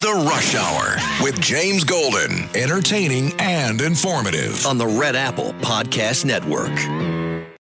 The Rush Hour with James Golden. Entertaining and informative. On the Red Apple Podcast Network.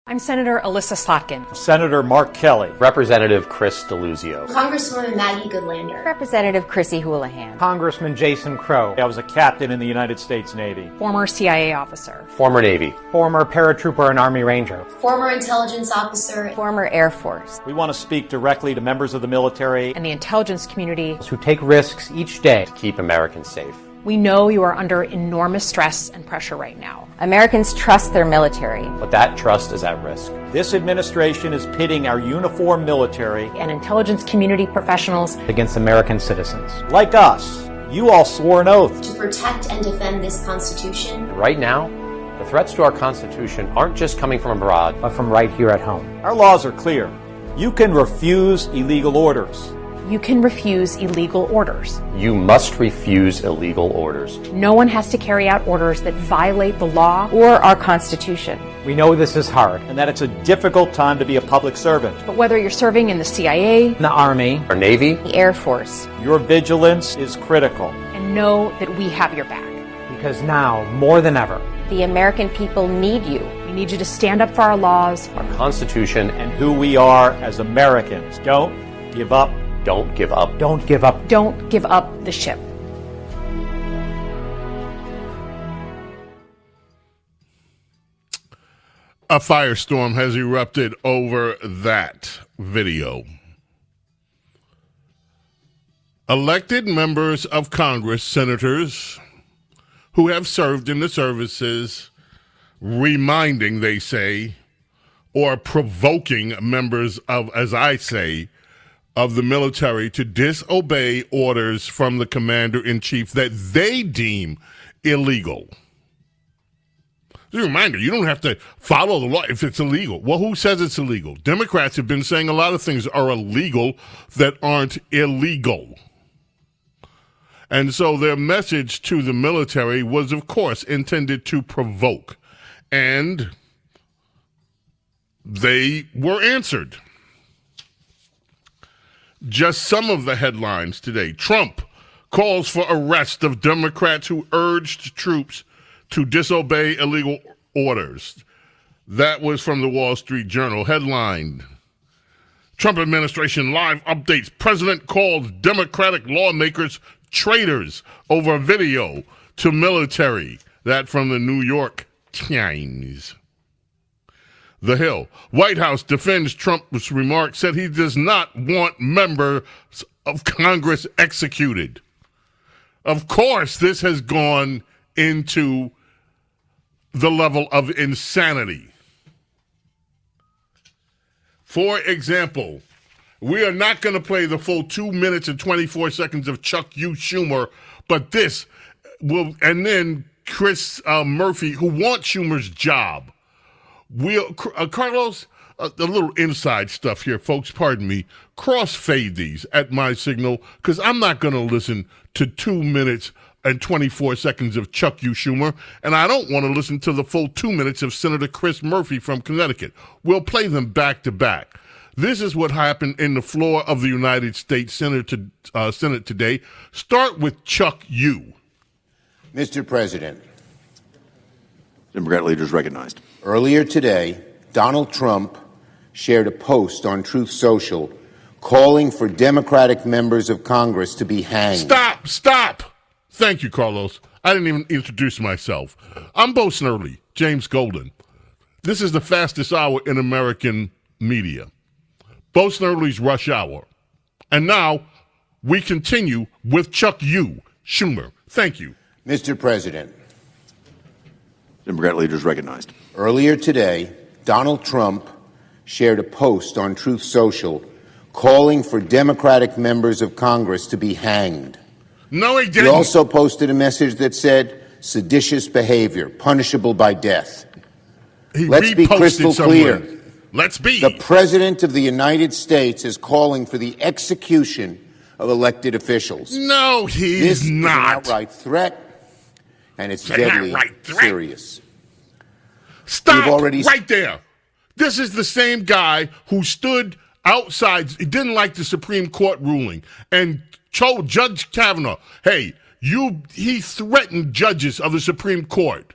I'm Senator Alyssa Slotkin. Senator Mark Kelly. Representative Chris Deluzio. Congresswoman Maggie Goodlander. Representative Chrissy Houlihan. Congressman Jason Crow. I was a captain in the United States Navy. Former CIA officer. Former Navy. Former paratrooper and Army Ranger. Former intelligence officer. Former Air Force. We want to speak directly to members of the military and the intelligence community who take risks each day to keep Americans safe. We know you are under enormous stress and pressure right now. Americans trust their military. But that trust is at risk. This administration is pitting our uniformed military and intelligence community professionals against American citizens. Like us, you all swore an oath to protect and defend this Constitution. And right now, the threats to our Constitution aren't just coming from abroad, but from right here at home. Our laws are clear. You can refuse illegal orders. You can refuse illegal orders. You must refuse illegal orders. No one has to carry out orders that violate the law or our Constitution. We know this is hard and that it's a difficult time to be a public servant. But whether you're serving in the CIA, the Army, or Navy, the Air Force, your vigilance is critical. And know that we have your back. Because now, more than ever, the American people need you. We need you to stand up for our laws, our Constitution, and who we are as Americans. Don't give up. Don't give up. Don't give up. Don't give up the ship. A firestorm has erupted over that video. Elected members of Congress, senators who have served in the services, reminding, they say, or provoking members of, as I say, of the military to disobey orders from the commander-in-chief that they deem illegal. As a reminder, you don't have to follow the law if it's illegal. Well, who says it's illegal? Democrats have been saying a lot of things are illegal that aren't illegal. And so their message to the military was, of course, intended to provoke. And they were answered. Just some of the headlines today. Trump calls for arrest of Democrats who urged troops to disobey illegal orders. That was from the Wall Street Journal. Headline: Trump administration live updates. President calls Democratic lawmakers traitors over video to military. That from the New York Times. The Hill. White House defends Trump's remarks, said he does not want members of Congress executed. Of course, this has gone into the level of insanity. For example, we are not going to play the full 2 minutes and 24 seconds of Chuck U. Schumer, but this will, and then Chris Murphy, who wants Schumer's job. Carlos, a little inside stuff here, folks, pardon me. Crossfade these at my signal, because I'm not going to listen to 2 minutes and 24 seconds of Chuck U. Schumer, and I don't want to listen to the full 2 minutes of Senator Chris Murphy from Connecticut. We'll play them back to back. This is what happened in the floor of the United States Senate today. Start with Chuck U. Mr. President. Democrat leaders recognized. Earlier today, Donald Trump shared a post on Truth Social calling for Democratic members of Congress to be hanged. Stop! Thank you, Carlos. I didn't even introduce myself. I'm Bo Snerdley, James Golden. This is the fastest hour in American media. Bo Snerdley's Rush Hour. And now, we continue with Chuck U. Schumer. Thank you. Mr. President. Democrat leaders recognized. Earlier today, Donald Trump shared a post on Truth Social calling for Democratic members of Congress to be hanged. No, he didn't. He also posted a message that said, seditious behavior, punishable by death. Let's be crystal clear. Let's be. The President of the United States is calling for the execution of elected officials. No, he's not. This is an outright threat, and it's deadly serious. Stop right there. This is the same guy who stood outside. He didn't like the Supreme Court ruling and told Judge Kavanaugh, hey, he threatened judges of the Supreme Court.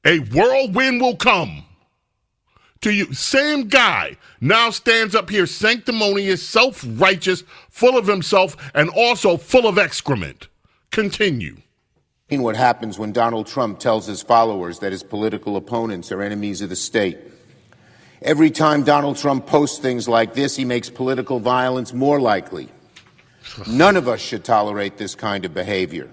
A whirlwind will come to you. Same guy now stands up here sanctimonious, self-righteous, full of himself, and also full of excrement. Continue. What happens when Donald Trump tells his followers that his political opponents are enemies of the state. Every time Donald Trump posts things like this, he makes political violence more likely. None of us should tolerate this kind of behavior.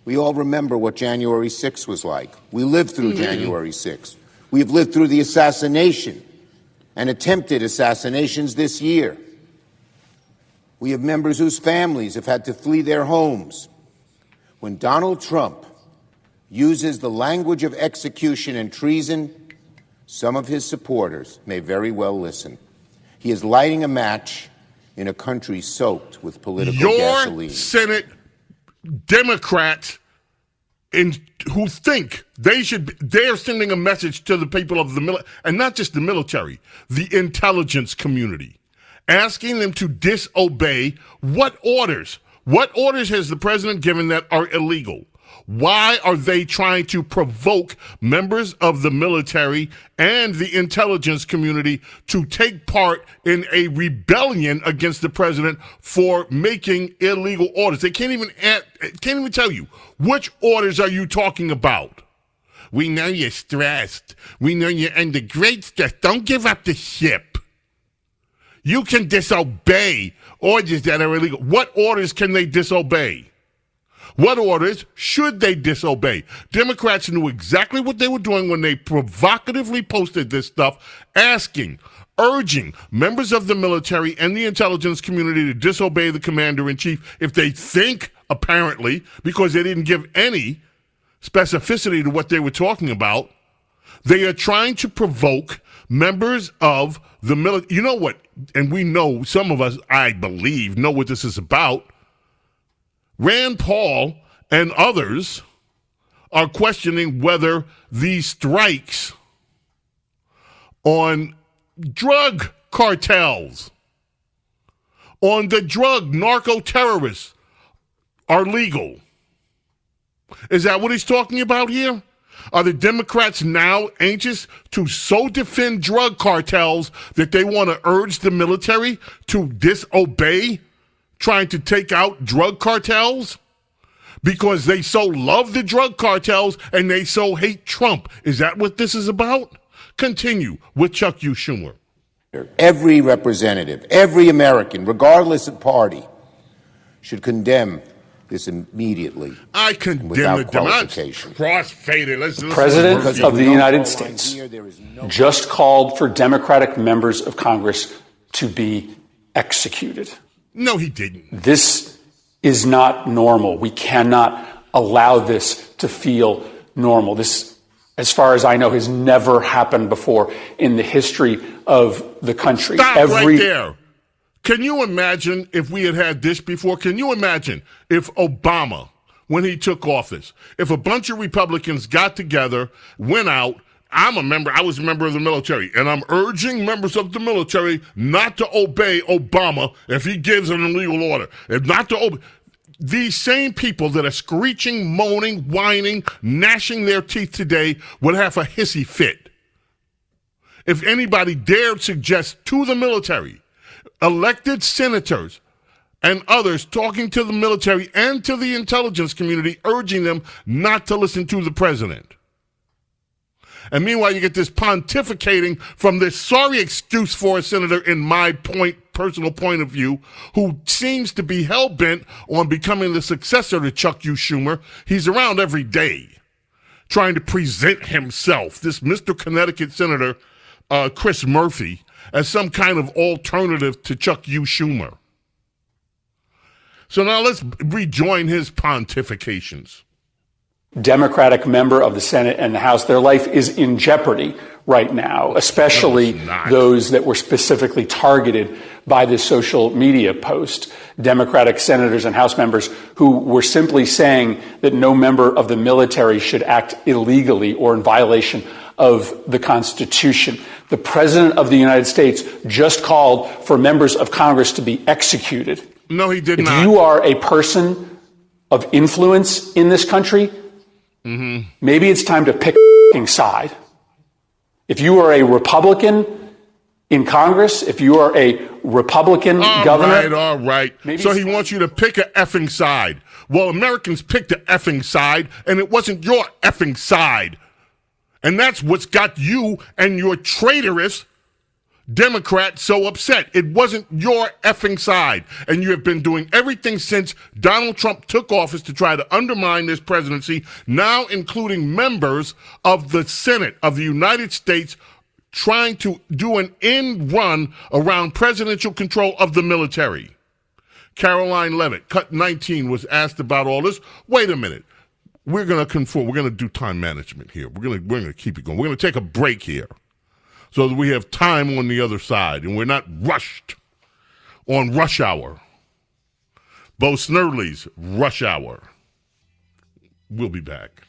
We all remember what January 6th was like. We lived through January 6th. We have lived through the assassination and attempted assassinations this year. We have members whose families have had to flee their homes. When Donald Trump uses the language of execution and treason, some of his supporters may very well listen. He is lighting a match in a country soaked with political gasoline. Your Senate Democrats who think they're sending a message to the people of the military, and not just the military, the intelligence community, asking them to disobey what orders? What orders has the president given that are illegal? Why are they trying to provoke members of the military and the intelligence community to take part in a rebellion against the president for making illegal orders? They can't even tell you. Which orders are you talking about? We know you're stressed. We know you're under great stress. Don't give up the ship. You can disobey orders that are illegal. What orders can they disobey? What orders should they disobey? Democrats knew exactly what they were doing when they provocatively posted this stuff, urging members of the military and the intelligence community to disobey the commander-in-chief if they think, apparently, because they didn't give any specificity to what they were talking about, they are trying to provoke members of the military. You know what? And we know, some of us, I believe, know what this is about. Rand Paul and others are questioning whether these strikes on drug cartels, on the drug narco-terrorists, are legal. Is that what he's talking about here? Are the Democrats now anxious to so defend drug cartels that they want to urge the military to disobey trying to take out drug cartels because they so love the drug cartels and they so hate Trump? Is that what this is about? Continue with Chuck U. Schumer. Every representative, every American, regardless of party, should condemn this immediately. I condemn the qualification. Cross-faded. The President of the United States just called for Democratic members of Congress to be executed. No, he didn't. This is not normal. We cannot allow this to feel normal. This, as far as I know, has never happened before in the history of the country. Stop right there. Can you imagine if we had had this before? Can you imagine if Obama, when he took office, if a bunch of Republicans got together, went out, I was a member of the military, and I'm urging members of the military not to obey Obama if he gives an illegal order. If not to obey. These same people that are screeching, moaning, whining, gnashing their teeth today would have a hissy fit if anybody dared suggest to the military, elected senators and others talking to the military and to the intelligence community, urging them not to listen to the president. And meanwhile, you get this pontificating from this sorry excuse for a senator, in my personal point of view, who seems to be hell-bent on becoming the successor to Chuck U. Schumer. He's around every day trying to present himself, this Mr. Connecticut Senator Chris Murphy, as some kind of alternative to Chuck U. Schumer. So now let's rejoin his pontifications. Democratic member of the Senate and the House, their life is in jeopardy right now, especially those that were specifically targeted by this social media post. Democratic senators and House members who were simply saying that no member of the military should act illegally or in violation of the Constitution. The President of the United States just called for members of Congress to be executed. No, he did not. If you are a person of influence in this country, maybe it's time to pick a side. If you are a Republican in Congress, if you are a Republican governor. All right. So he wants you to pick a effing side. Well, Americans picked a effing side, and it wasn't your effing side. And that's what's got you and your traitorous Democrats so upset. It wasn't your effing side. And you have been doing everything since Donald Trump took office to try to undermine this presidency, now including members of the Senate of the United States trying to do an end run around presidential control of the military. Caroline Levitt, cut 19, was asked about all this. Wait a minute. We're going to conform. We're going to do time management here. We're going to keep it going. We're going to take a break here so that we have time on the other side and we're not rushed on rush hour. Bo Snerdley's Rush Hour. We'll be back.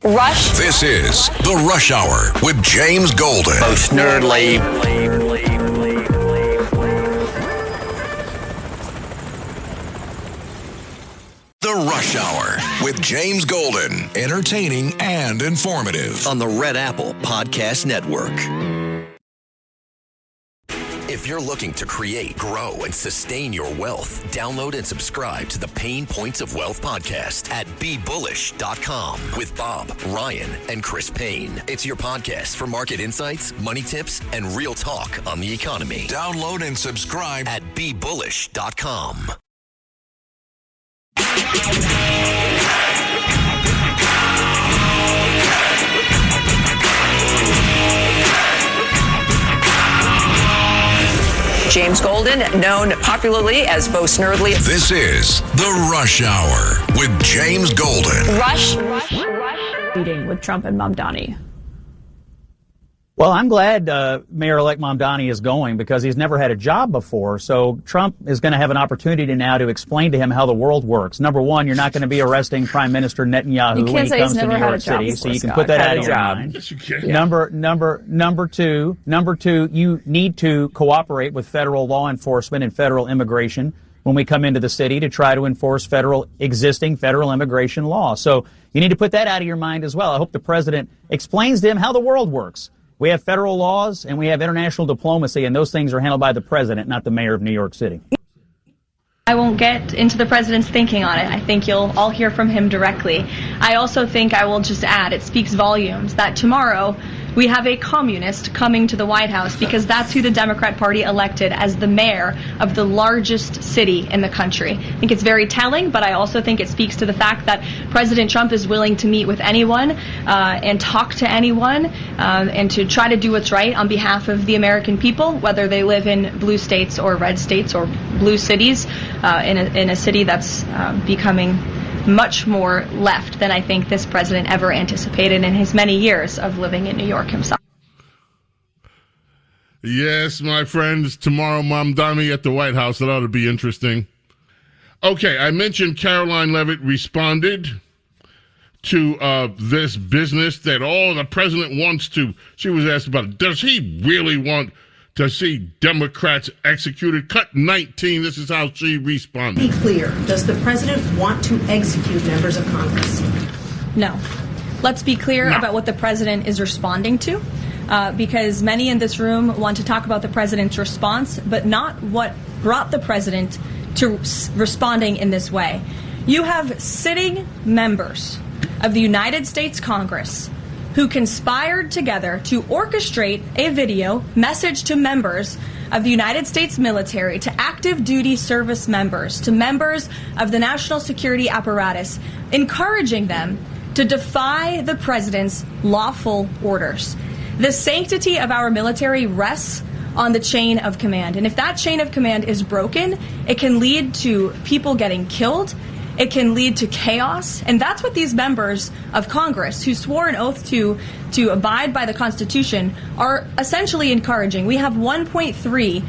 Rush. This is the Rush Hour with James Golden. Bo Snerdley. The Rush Hour with James Golden. Entertaining and informative on the Red Apple Podcast Network. If you're looking to create, grow, and sustain your wealth, download and subscribe to the Pain Points of Wealth podcast at BeBullish.com with Bob, Ryan, and Chris Payne. It's your podcast for market insights, money tips, and real talk on the economy. Download and subscribe at BeBullish.com. James Golden, known popularly as Bo Snerdley. This is the Rush Hour with James Golden. Rush. Meeting with Trump and Mamdani. Well, I'm glad Mayor-elect Mamdani is going because he's never had a job before. So Trump is going to have an opportunity now to explain to him how the world works. Number one, you're not going to be arresting Prime Minister Netanyahu when he comes to New York City, so you can put that out of your mind. Yes, you can. Number two, you need to cooperate with federal law enforcement and federal immigration when we come into the city to try to enforce existing federal immigration law. So you need to put that out of your mind as well. I hope the president explains to him how the world works. We have federal laws and we have international diplomacy, and those things are handled by the president, not the mayor of New York City. I won't get into the president's thinking on it. I think you'll all hear from him directly. I also think I will just add, it speaks volumes that tomorrow we have a communist coming to the White House because that's who the Democrat Party elected as the mayor of the largest city in the country. I think it's very telling, but I also think it speaks to the fact that President Trump is willing to meet with anyone and talk to anyone and to try to do what's right on behalf of the American people, whether they live in blue states or red states or blue cities, in a city that's becoming much more left than I think this president ever anticipated in his many years of living in New York himself. Yes, my friends, tomorrow Mamdani at the White House. That ought to be interesting. Okay, I mentioned Caroline Levitt responded to this business that the president wants to. She was asked about it. Does he really want to see Democrats executed? Cut 19, this is how she responded. Be clear, does the president want to execute members of Congress? No. Let's be clear about what the president is responding to, because many in this room want to talk about the president's response, but not what brought the president to responding in this way. You have sitting members of the United States Congress who conspired together to orchestrate a video message to members of the United States military, to active duty service members, to members of the national security apparatus, encouraging them to defy the president's lawful orders. The sanctity of our military rests on the chain of command. And if that chain of command is broken, it can lead to people getting killed. It can lead to chaos, and that's what these members of Congress who swore an oath to abide by the Constitution are essentially encouraging. We have 1.3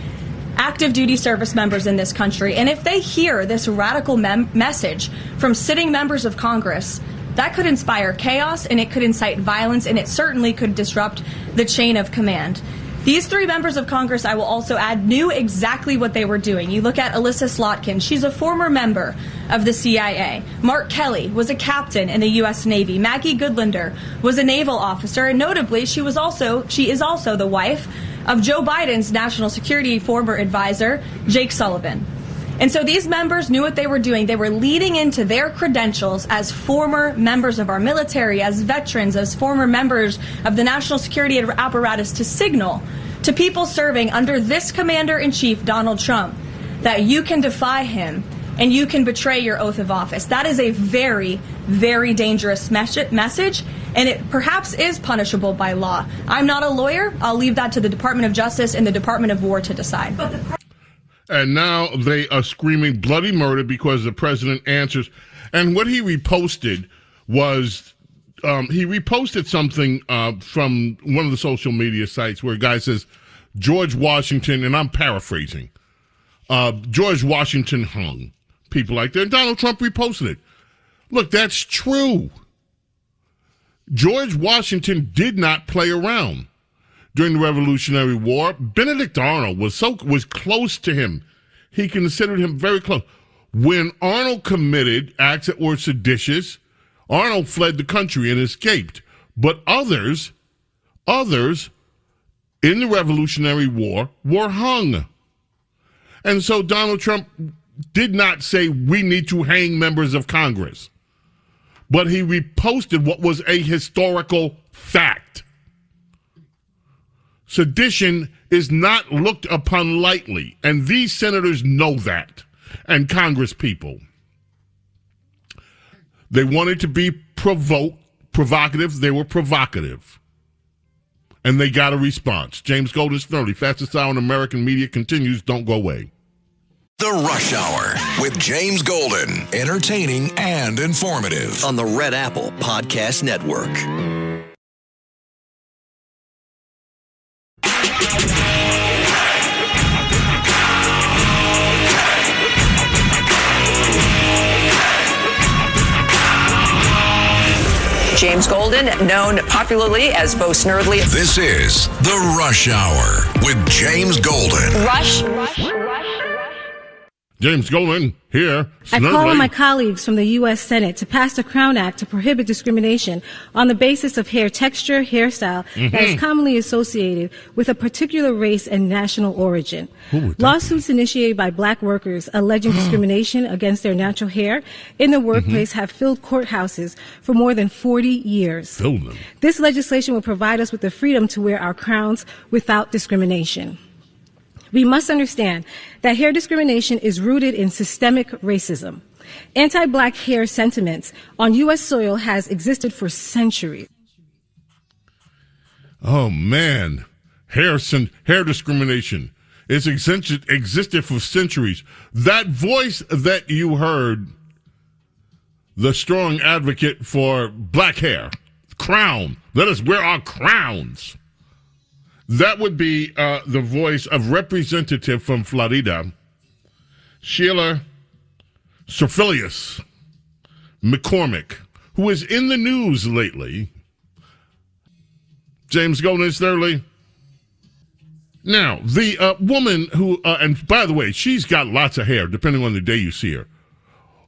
active duty service members in this country, and if they hear this radical message from sitting members of Congress, that could inspire chaos, and it could incite violence, and it certainly could disrupt the chain of command. These three members of Congress, I will also add, knew exactly what they were doing. You look at Alyssa Slotkin. She's a former member of the CIA. Mark Kelly was a captain in the U.S. Navy. Maggie Goodlander was a naval officer, and notably, she is also the wife of Joe Biden's national security former advisor, Jake Sullivan. And so these members knew what they were doing. They were leading into their credentials as former members of our military, as veterans, as former members of the national security apparatus to signal to people serving under this commander-in-chief, Donald Trump, that you can defy him and you can betray your oath of office. That is a very, very dangerous message, and it perhaps is punishable by law. I'm not a lawyer. I'll leave that to the Department of Justice and the Department of War to decide. And now they are screaming bloody murder because the president answers. And what he reposted was, he reposted something from one of the social media sites where a guy says, George Washington, and I'm paraphrasing, George Washington hung. People like that. And Donald Trump reposted it. Look, that's true. George Washington did not play around. During the Revolutionary War, Benedict Arnold was close to him. He considered him very close. When Arnold committed acts that were seditious, Arnold fled the country and escaped. But others in the Revolutionary War were hung. And so Donald Trump did not say we need to hang members of Congress. But he reposted what was a historical fact. Sedition is not looked upon lightly, and these senators know that, and Congress people. They wanted to be provocative. They were provocative. And they got a response. James Golden, Snerdley, fastest hour in American media continues. Don't go away. The Rush Hour with James Golden. Entertaining and informative on the Red Apple Podcast Network. James Golden, known popularly as Bo Snerdley. This is The Rush Hour with James Golden. Rush. James Golden here. I call on my colleagues from the U.S. Senate to pass the Crown Act to prohibit discrimination on the basis of hair texture, hairstyle that is commonly associated with a particular race and national origin. Lawsuits initiated by black workers alleging discrimination against their natural hair in the workplace have filled courthouses for more than 40 years. This legislation will provide us with the freedom to wear our crowns without discrimination. We must understand that hair discrimination is rooted in systemic racism. Anti-black hair sentiments on U.S. soil has existed for centuries. Oh, man. Hair discrimination. It's existed for centuries. That voice that you heard, the strong advocate for black hair, crown, let us wear our crowns. That would be the voice of Representative from Florida, Sheila Sophilius McCormick, who is in the news lately. James Golden, Snerdley. Now, the woman who, and by the way, she's got lots of hair, depending on the day you see her.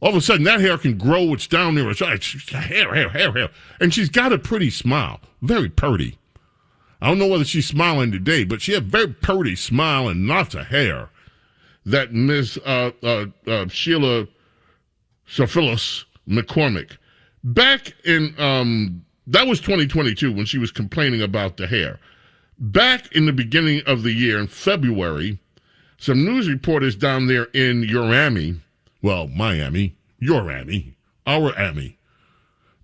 All of a sudden, that hair can grow. It's down there. It's hair. And she's got a pretty smile. Very pretty. I don't know whether she's smiling today, but she had a very pretty smile and lots of hair. That Miss Sheila Sophilius McCormick. Back in, that was 2022 when she was complaining about the hair. Back in the beginning of the year, in February, some news reporters down there in Miami, our Amy,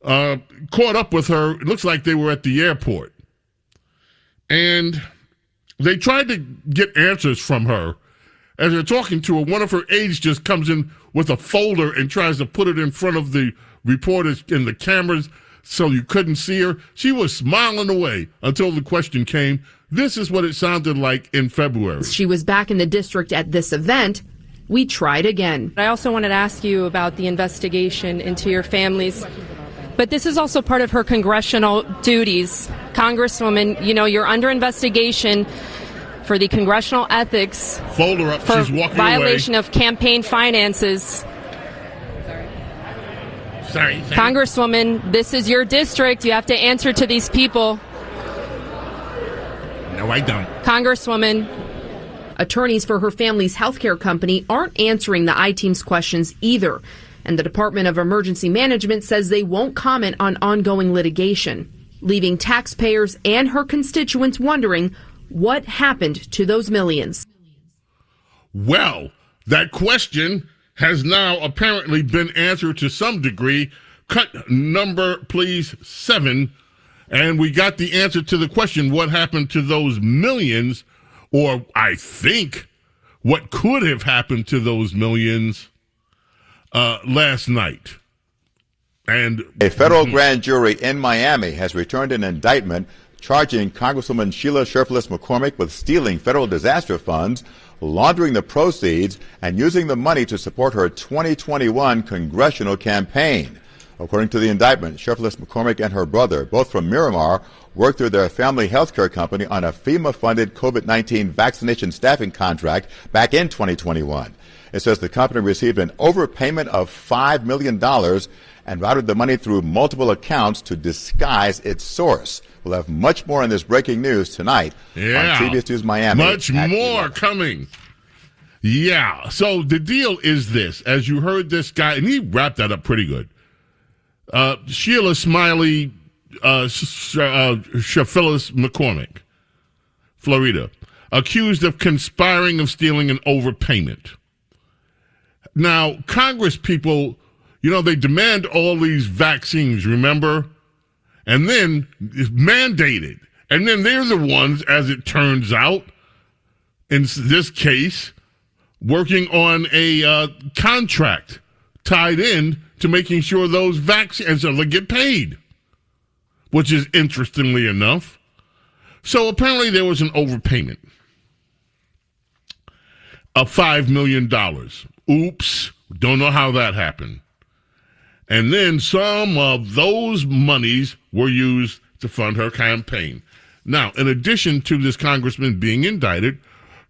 caught up with her. It looks like they were at the airport. And they tried to get answers from her. As they're talking to her, one of her aides just comes in with a folder and tries to put it in front of the reporters and the cameras so you couldn't see her. She was smiling away until the question came. This is what it sounded like in February. She was back in the district at this event. We tried again. I also wanted to ask you about the investigation into your family's But this is also part of her congressional duties. Congresswoman, you're under investigation for the congressional ethics Fold her up. for She's walking violation away. of campaign finances. Sorry. Congresswoman, this is your district. You have to answer to these people. No, I don't. Congresswoman. Attorneys for her family's healthcare company aren't answering the I-Team's questions either. And the Department of Emergency Management says they won't comment on ongoing litigation, leaving taxpayers and her constituents wondering what happened to those millions. Well, that question has now apparently been answered to some degree. Cut number, please, 7. And we got the answer to the question, what happened to those millions, or I think what could have happened to those millions last night. And a federal grand jury in Miami has returned an indictment charging Congresswoman Sheila Sherfless McCormick with stealing federal disaster funds, laundering the proceeds, and using the money to support her 2021 congressional campaign. According to the indictment, Sherfless McCormick and her brother, both from Miramar, worked through their family health care company on a FEMA-funded COVID-19 vaccination staffing contract back in 2021. It says the company received an overpayment of $5 million and routed the money through multiple accounts to disguise its source. We'll have much more on this breaking news tonight on CBS News Miami. Much more coming. Yeah. So the deal is this. As you heard this guy, and he wrapped that up pretty good. Sheila Smiley Sherfless McCormick, Florida, accused of conspiring of stealing an overpayment. Now, Congress people, they demand all these vaccines, remember? And then it's mandated. And then they're the ones, as it turns out, in this case, working on a contract tied in to making sure those vaccines get paid, which is interestingly enough. So apparently there was an overpayment of $5 million. Oops, don't know how that happened. And then some of those monies were used to fund her campaign. Now, in addition to this congressman being indicted,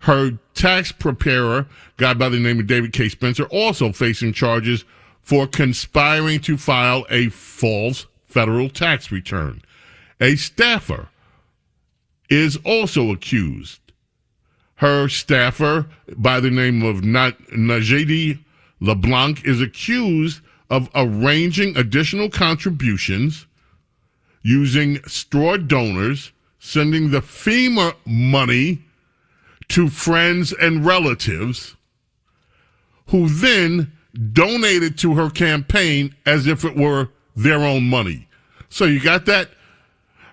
her tax preparer, a guy by the name of David K. Spencer, also facing charges for conspiring to file a false federal tax return. A staffer is also accused. Her staffer, by the name of Najedi LeBlanc, is accused of arranging additional contributions using straw donors, sending the FEMA money to friends and relatives who then donated to her campaign as if it were their own money. So you got that?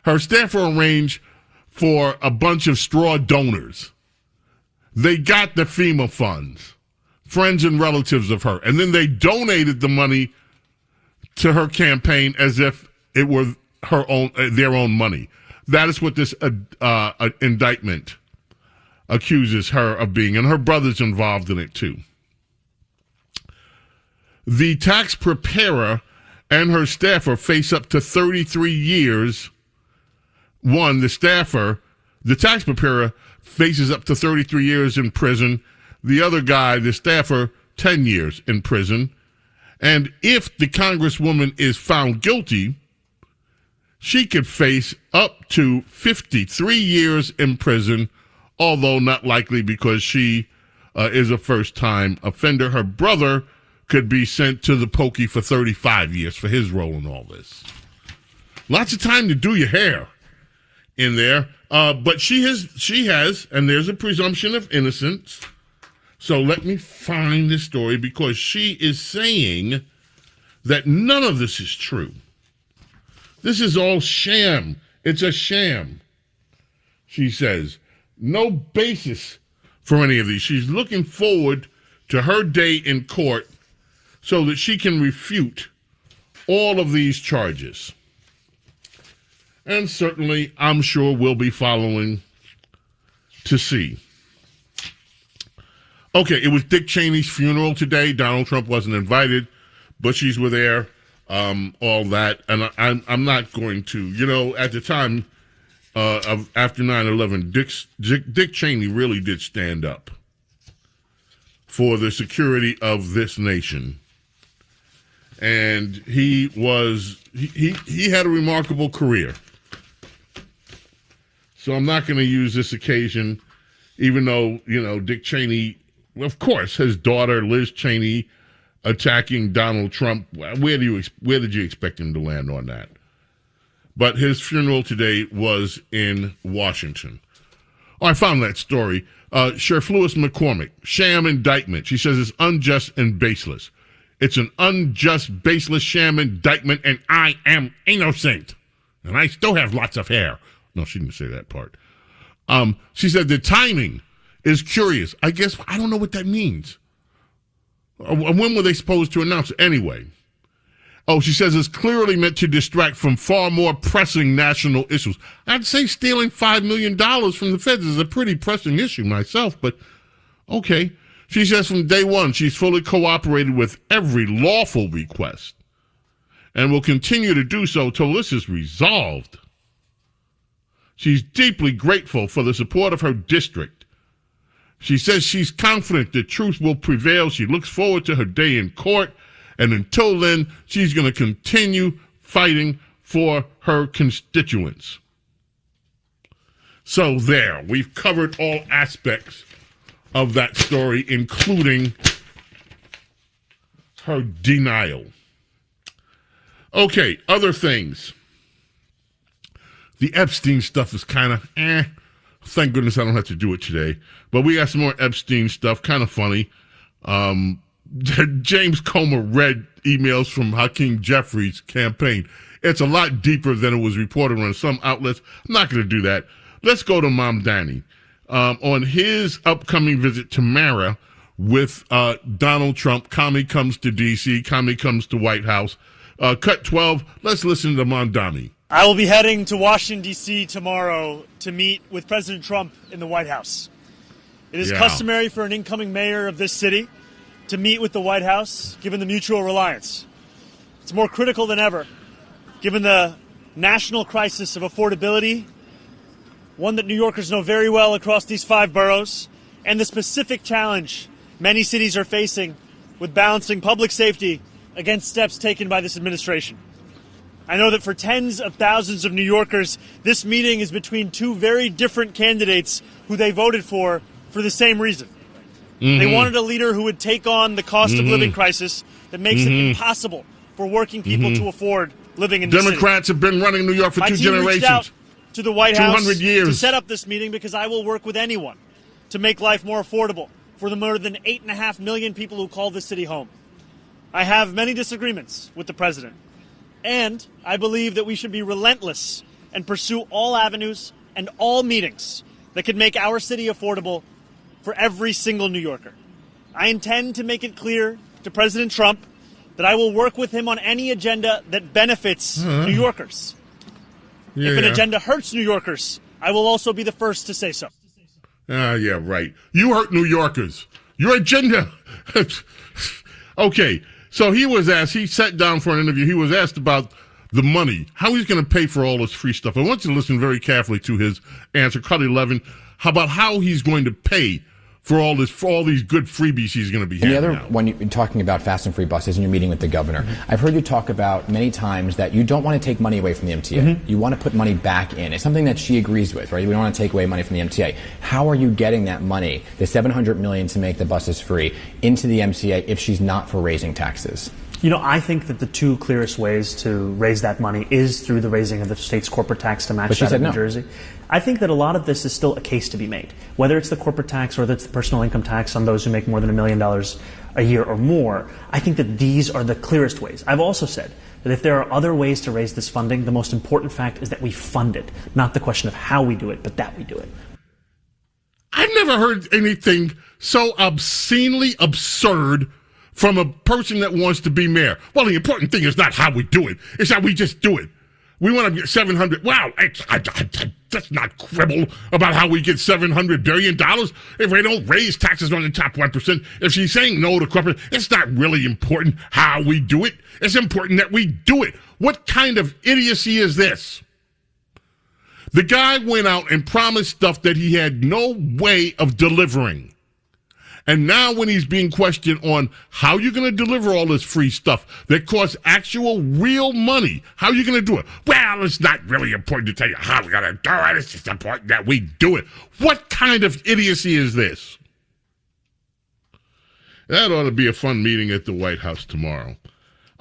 Her staffer arranged for a bunch of straw donors. They got the FEMA funds, friends and relatives of her, and then they donated the money to her campaign as if it were their own money. That is what this indictment accuses her of being, and her brother's involved in it too. The tax preparer and her staffer face up to 33 years. The tax preparer, faces up to 33 years in prison. The other guy, the staffer, 10 years in prison. And if the congresswoman is found guilty, she could face up to 53 years in prison, although not likely because she is a first-time offender. Her brother could be sent to the pokey for 35 years for his role in all this. Lots of time to do your hair in there. But she has, and there's a presumption of innocence. So let me find this story, because she is saying that none of this is true. This is all sham. It's a sham. She says, no basis for any of these. She's looking forward to her day in court so that she can refute all of these charges. And certainly, I'm sure we'll be following to see. Okay, it was Dick Cheney's funeral today. Donald Trump wasn't invited. Bushies were there. all that, and I'm not going to. At the time after 9/11, Dick Cheney really did stand up for the security of this nation, and he had a remarkable career. So I'm not going to use this occasion, even though Dick Cheney, of course, his daughter Liz Cheney attacking Donald Trump. Where did you expect him to land on that? But his funeral today was in Washington. Oh, I found that story. Sheriff Lewis McCormick, sham indictment. She says it's unjust and baseless. It's an unjust, baseless sham indictment, and I am innocent. And I still have lots of hair. No, she didn't say that part. She said the timing is curious. I guess, I don't know what that means. When were they supposed to announce it? Anyway. Oh, she says it's clearly meant to distract from far more pressing national issues. I'd say stealing $5 million from the feds is a pretty pressing issue myself, but okay. She says from day one, she's fully cooperated with every lawful request and will continue to do so till this is resolved. She's deeply grateful for the support of her district. She says she's confident the truth will prevail. She looks forward to her day in court. And until then, she's going to continue fighting for her constituents. So there, we've covered all aspects of that story, including her denial. Okay, other things. The Epstein stuff is kind of Thank goodness I don't have to do it today. But we got some more Epstein stuff, kind of funny. James Comer read emails from Hakeem Jeffries' campaign. It's a lot deeper than it was reported on some outlets. I'm not going to do that. Let's go to Mamdani. On his upcoming visit to Mara with Donald Trump, Kami comes to D.C., Kami comes to White House. Cut 12, let's listen to Mamdani. I will be heading to Washington, D.C. tomorrow to meet with President Trump in the White House. It is customary for an incoming mayor of this city to meet with the White House, given the mutual reliance. It's more critical than ever, given the national crisis of affordability, one that New Yorkers know very well across these 5 boroughs, and the specific challenge many cities are facing with balancing public safety against steps taken by this administration. I know that for tens of thousands of New Yorkers, this meeting is between 2 very different candidates who they voted for the same reason. Mm-hmm. They wanted a leader who would take on the cost of living crisis that makes it impossible for working people to afford living in the city. Democrats have been running New York for 2 generations. Reached out to the White House 200 years. to set up this meeting because I will work with anyone to make life more affordable for the more than 8.5 million people who call this city home. I have many disagreements with the president, and I believe that we should be relentless and pursue all avenues and all meetings that could make our city affordable for every single New Yorker. I intend to make it clear to President Trump that I will work with him on any agenda that benefits New Yorkers. If an agenda hurts New Yorkers, I will also be the first to say so. Yeah, right. You hurt New Yorkers. Your agenda. Okay, so he sat down for an interview. He was asked about the money, how he's going to pay for all this free stuff. I want you to listen very carefully to his answer, cut 11, about how he's going to pay for all these good freebies he's going to be handing out. When you're talking about fast and free buses and you're meeting with the governor, I've heard you talk about many times that you don't want to take money away from the MTA. You want to put money back in. It's something that she agrees with, right? We don't want to take away money from the MTA. How are you getting that money, the $700 million to make the buses free, into the MTA if she's not for raising taxes? You know, I think that the 2 clearest ways to raise that money is through the raising of the state's corporate tax to match that of New Jersey. I think that a lot of this is still a case to be made, whether it's the corporate tax or whether it's the personal income tax on those who make more than $1 million a year or more. I think that these are the clearest ways. I've also said that if there are other ways to raise this funding, the most important fact is that we fund it, not the question of how we do it, but that we do it. I've never heard anything so obscenely absurd from a person that wants to be mayor. Well, the important thing is not how we do it. It's how we just do it. We want to get 700. Wow, let's not quibble about how we get $700 billion if we don't raise taxes on the top 1%. If she's saying no to corporate, it's not really important how we do it. It's important that we do it. What kind of idiocy is this? The guy went out and promised stuff that he had no way of delivering. And now when he's being questioned on how you're going to deliver all this free stuff that costs actual real money, how are you going to do it? Well, it's not really important to tell you how we're going to do it. It's just important that we do it. What kind of idiocy is this? That ought to be a fun meeting at the White House tomorrow.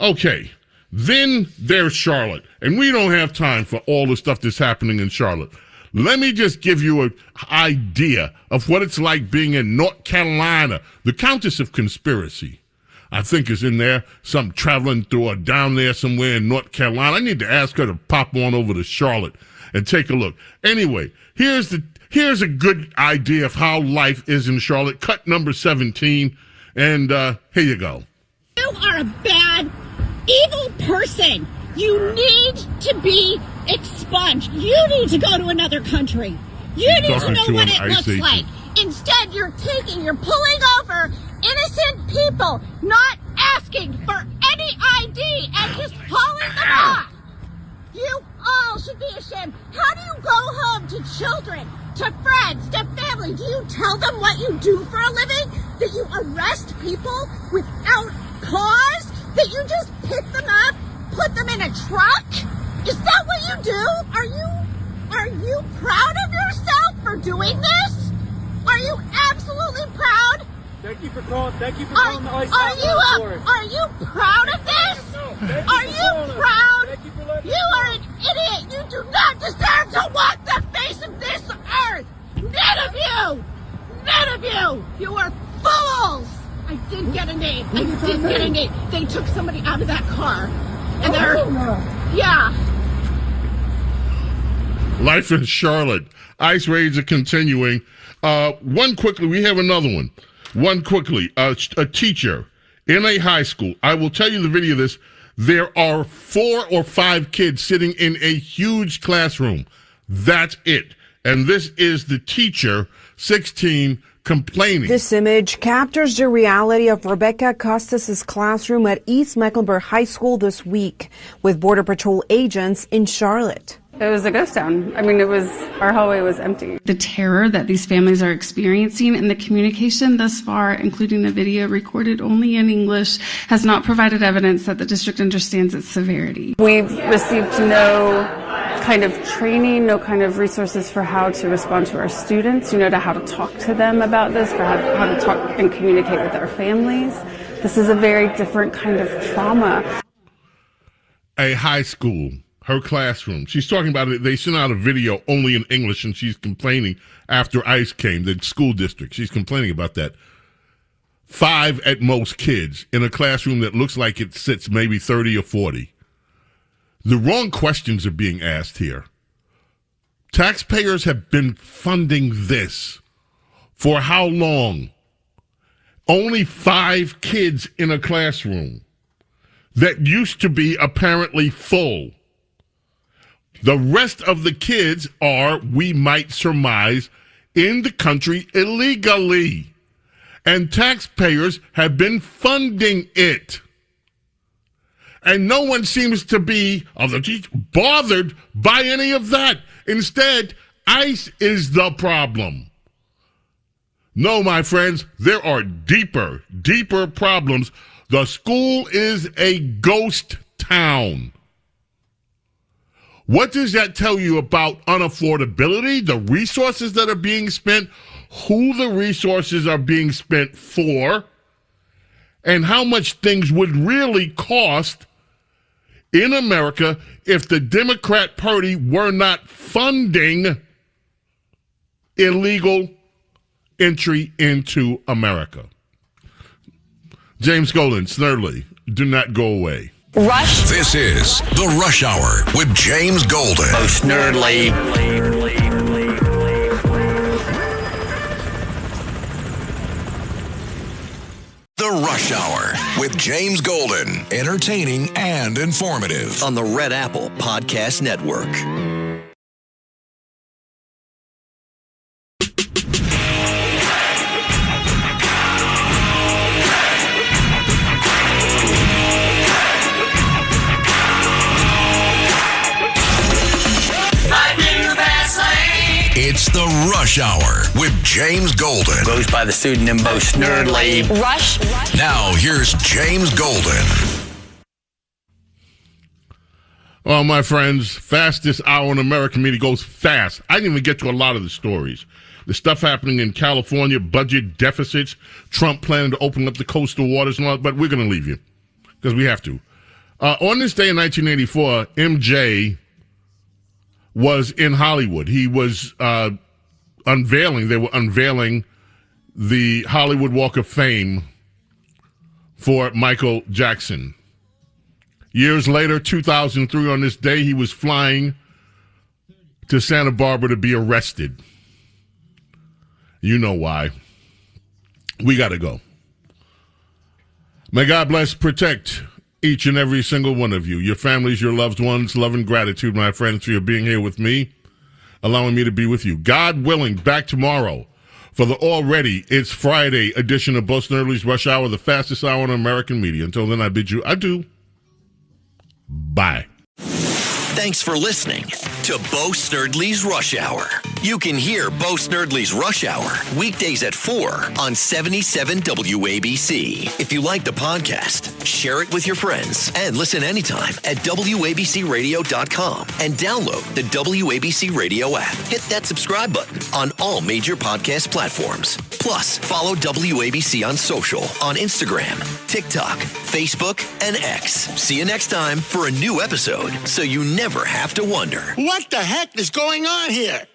Okay, then there's Charlotte. And we don't have time for all the stuff that's happening in Charlotte. Let me just give you an idea of what it's like being in North Carolina. The Countess of Conspiracy, I think, is in there, some traveling through or down there somewhere in North Carolina. I need to ask her to pop on over to Charlotte and take a look. Anyway, here's a good idea of how life is in Charlotte. Cut number 17, and here you go. You are a bad, evil person. You need to be expunged. You need to go to another country. You need to know what it looks like. Instead, you're pulling over innocent people, not asking for any ID and just hauling them off. You all should be ashamed. How do you go home to children, to friends, to family? Do you tell them what you do for a living? That you arrest people without cause? That you just pick them up? Put them in a truck? Is that what you do? Are you proud of yourself for doing this? Are you absolutely proud? Thank you for calling the ICE hotline. Are you proud of this? Are you proud? You are an idiot. You do not deserve to walk the face of this earth. None of you. None of you. You are fools. I did get a name. They took somebody out of that car. And yeah. Life in Charlotte. ICE raids are continuing. One quickly, we have another one. One quickly, a teacher in a high school. I will tell you the video of this. There are 4 or 5 kids sitting in a huge classroom. That's it. And this is the teacher, 16, complaining. This image captures the reality of Rebecca Costas' classroom at East Mecklenburg High School this week with Border Patrol agents in Charlotte. It was a ghost town. I mean, our hallway was empty. The terror that these families are experiencing and the communication thus far, including the video recorded only in English, has not provided evidence that the district understands its severity. We've received no kind of training, no kind of resources for how to respond to our students, to how to talk to them about this, for how to talk and communicate with our families. This is a very different kind of trauma. A high school. Her classroom. She's talking about it. They sent out a video only in English, and she's complaining after ICE came, the school district. She's complaining about that. 5 at most kids in a classroom that looks like it sits maybe 30 or 40. The wrong questions are being asked here. Taxpayers have been funding this for how long? Only 5 kids in a classroom that used to be apparently full. The rest of the kids are, we might surmise, in the country illegally. And taxpayers have been funding it. And no one seems to be bothered by any of that. Instead, ICE is the problem. No, my friends, there are deeper problems. The school is a ghost town. What does that tell you about unaffordability, the resources that are being spent, who the resources are being spent for, and how much things would really cost in America if the Democrat Party were not funding illegal entry into America? James Golden, Snerdley, do not go away. Rush. This is the Rush Hour with James Golden. Oh, Snerdley. The The Rush Hour with James Golden. Entertaining and informative on the Red Apple Podcast Network. It's the Rush Hour with James Golden. Goes by the pseudonym Bo Snerdley. Rush. Now here's James Golden. Well, my friends, fastest hour in American media goes fast. I didn't even get to a lot of the stories. The stuff happening in California, budget deficits, Trump planning to open up the coastal waters and all, but we're going to leave you because we have to. On this day in 1984, MJ was in Hollywood. He was they were unveiling the Hollywood Walk of Fame for Michael Jackson. Years later, 2003, on this day, he was flying to Santa Barbara to be arrested. You know why. We got to go. May God bless, protect each and every single one of you, your families, your loved ones. Love and gratitude, my friends, for your being here with me, allowing me to be with you. God willing, back tomorrow for the already, it's Friday edition of Bo Snerdley's Rush Hour, the fastest hour in American media. Until then, I bid you adieu. Bye. Thanks for listening to Bo Snerdley's Rush Hour. You can hear Bo Snerdley's Rush Hour weekdays at 4 on 77 WABC. If you like the podcast, share it with your friends and listen anytime at WABCRadio.com and download the WABC Radio app. Hit that subscribe button on all major podcast platforms. Plus, follow WABC on social on Instagram, TikTok, Facebook, and X. See you next time for a new episode so you never have to wonder. What the heck is going on here?